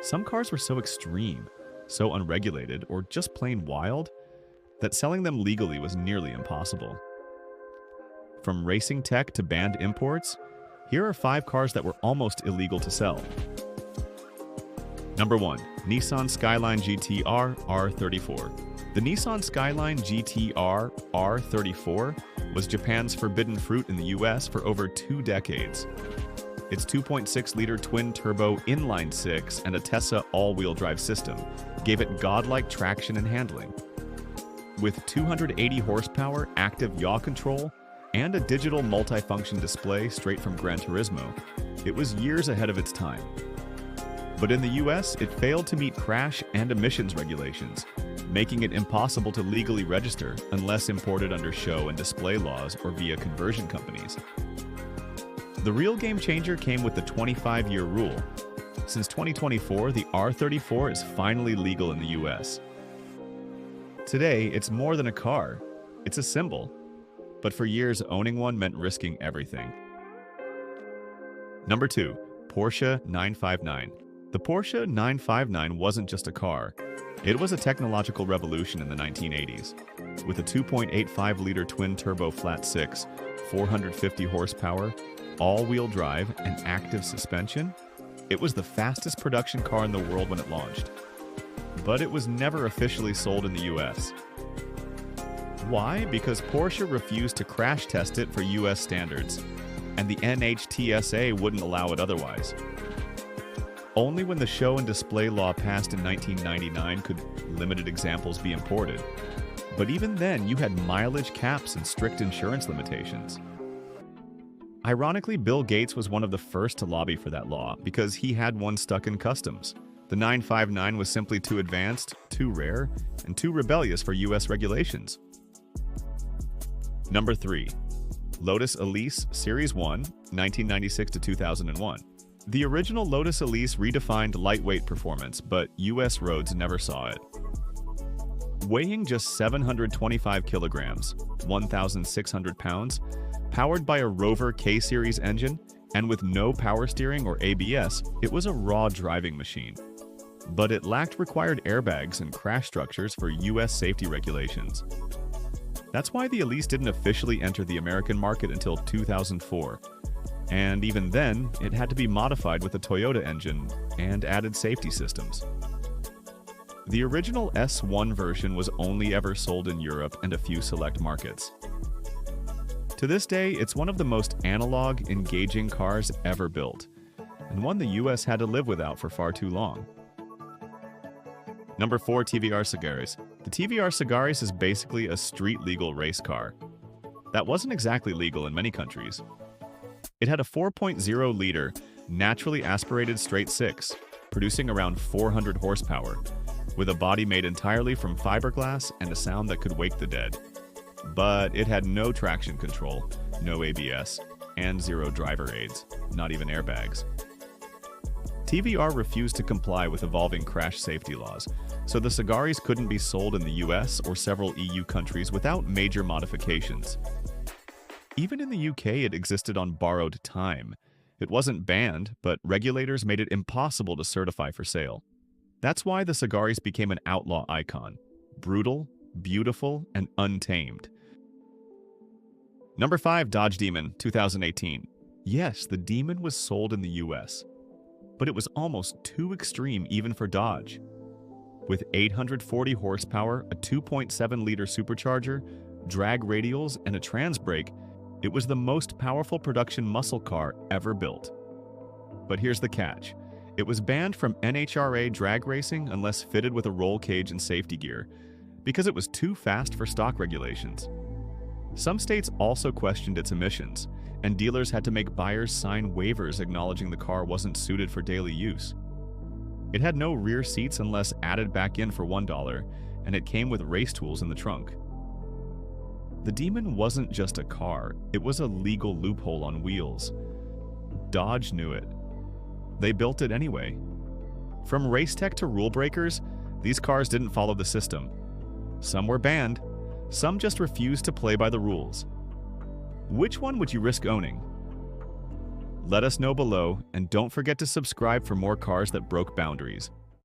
Some cars were so extreme, so unregulated, or just plain wild, that selling them legally was nearly impossible. From racing tech to banned imports, here are 5 cars that were almost illegal to sell. Number 1. Nissan Skyline GT-R R34. The Nissan Skyline GT-R R34 was Japan's forbidden fruit in the US for over 2 decades. Its 2.6-liter twin-turbo inline-6 and a Tesla all-wheel drive system gave it godlike traction and handling. With 280 horsepower, active yaw control, and a digital multifunction display straight from Gran Turismo, it was years ahead of its time. But in the US, it failed to meet crash and emissions regulations, making it impossible to legally register unless imported under show and display laws or via conversion companies. The real game changer came with the 25-year rule. Since 2024, the R34 is finally legal in the US. Today, it's more than a car. It's a symbol. But for years, owning one meant risking everything. Number 2. Porsche 959. The Porsche 959 wasn't just a car. It was a technological revolution in the 1980s. With a 2.85-liter twin-turbo flat-6, 450 horsepower, all-wheel drive, and active suspension, it was the fastest production car in the world when it launched. But it was never officially sold in the US. Why? Because Porsche refused to crash test it for US standards, and the NHTSA wouldn't allow it otherwise. Only when the show and display law passed in 1999 could limited examples be imported. But even then, you had mileage caps and strict insurance limitations. Ironically, Bill Gates was one of the first to lobby for that law because he had one stuck in customs. The 959 was simply too advanced, too rare, and too rebellious for US regulations. Number 3. Lotus Elise Series 1, 1996 to 2001. The original Lotus Elise redefined lightweight performance, but US roads never saw it. Weighing just 725 kilograms, 1,600 pounds, powered by a Rover K-Series engine, and with no power steering or ABS, it was a raw driving machine. But it lacked required airbags and crash structures for US safety regulations. That's why the Elise didn't officially enter the American market until 2004. And even then, it had to be modified with a Toyota engine and added safety systems. The original S1 version was only ever sold in Europe and a few select markets. To this day, it's one of the most analog, engaging cars ever built, and one the US had to live without for far too long. Number 4. TVR Sagaris. The TVR Sagaris is basically a street-legal race car. That wasn't exactly legal in many countries. It had a 4.0-liter, naturally aspirated straight-six, producing around 400 horsepower, with a body made entirely from fiberglass and a sound that could wake the dead. But it had no traction control, no ABS, and 0 driver aids, not even airbags. TVR refused to comply with evolving crash safety laws, so the Sagaris couldn't be sold in the US or several EU countries without major modifications. Even in the UK, it existed on borrowed time. It wasn't banned, but regulators made it impossible to certify for sale. That's why the Sagaris became an outlaw icon. Brutal, beautiful, and untamed. Number 5. Dodge Demon, 2018. Yes, the Demon was sold in the US, but it was almost too extreme even for Dodge. With 840 horsepower, a 2.7-liter supercharger, drag radials, and a trans brake, it was the most powerful production muscle car ever built. But here's the catch. It was banned from NHRA drag racing unless fitted with a roll cage and safety gear, because it was too fast for stock regulations. Some states also questioned its emissions, and dealers had to make buyers sign waivers acknowledging the car wasn't suited for daily use. It had no rear seats unless added back in for $1, and it came with race tools in the trunk. The Demon wasn't just a car, it was a legal loophole on wheels. Dodge knew it. They built it anyway. From race tech to rule breakers, these cars didn't follow the system. Some were banned, some just refused to play by the rules. Which one would you risk owning? Let us know below, and don't forget to subscribe for more cars that broke boundaries.